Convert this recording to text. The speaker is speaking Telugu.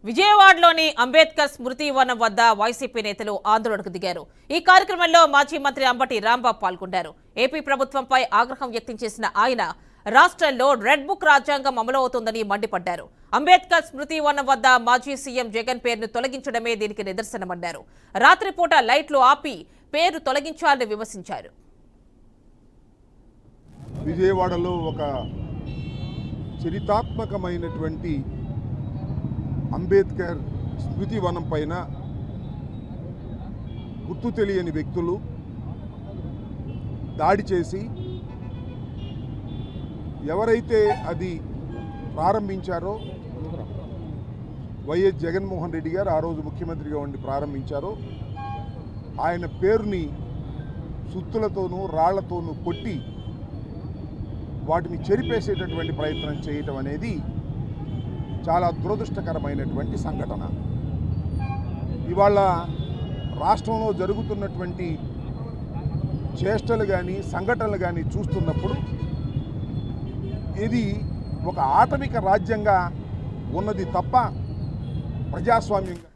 విజయవాడలోని అంబేద్కర్ స్మృతి వనం వద్ద వైసీపీ నేతలు ఆందోళనకు దిగారు. ఈ కార్యక్రమంలో మాజీ మంత్రి అంబటి రాంబాబు పాల్గొన్నారు. ఏపీ ప్రభుత్వంపై ఆగ్రహం వ్యక్తం చేసిన ఆయన రాష్ట్రంలో రెడ్ బుక్ రాజ్యాంగం అమలవుతోందని మండిపడ్డారు. అంబేద్కర్ స్మృతి వనం వద్ద మాజీ సీఎం జగన్ పేరును తొలగించడమే దీనికి నిదర్శనమన్నారు. రాత్రిపూట లైట్లు ఆపి పేరు తొలగించాలని విమర్శించారు. విజయవాడలో ఒక చరితాత్మకమైనటువంటి అంబేద్కర్ స్మృతి వనం పైన గుర్తు తెలియని వ్యక్తులు దాడి చేసి ఎవరైతే అది ప్రారంభించారో వైఎస్ జగన్మోహన్ రెడ్డి గారు ఆ రోజు ముఖ్యమంత్రిగా ఉండి ప్రారంభించారో ఆయన పేరుని సుత్తులతోనూ రాళ్లతోనూ కొట్టి వాటిని చెరిపేసేటటువంటి ప్రయత్నం చేయటం అనేది చాలా దురదృష్టకరమైనటువంటి సంఘటన. ఇవాళ రాష్ట్రంలో జరుగుతున్నటువంటి చేష్టలు కానీ సంఘటనలు కానీ చూస్తున్నప్పుడు ఇది ఒక ఆటవిక రాజ్యంగా ఉన్నది తప్ప ప్రజాస్వామ్యంగా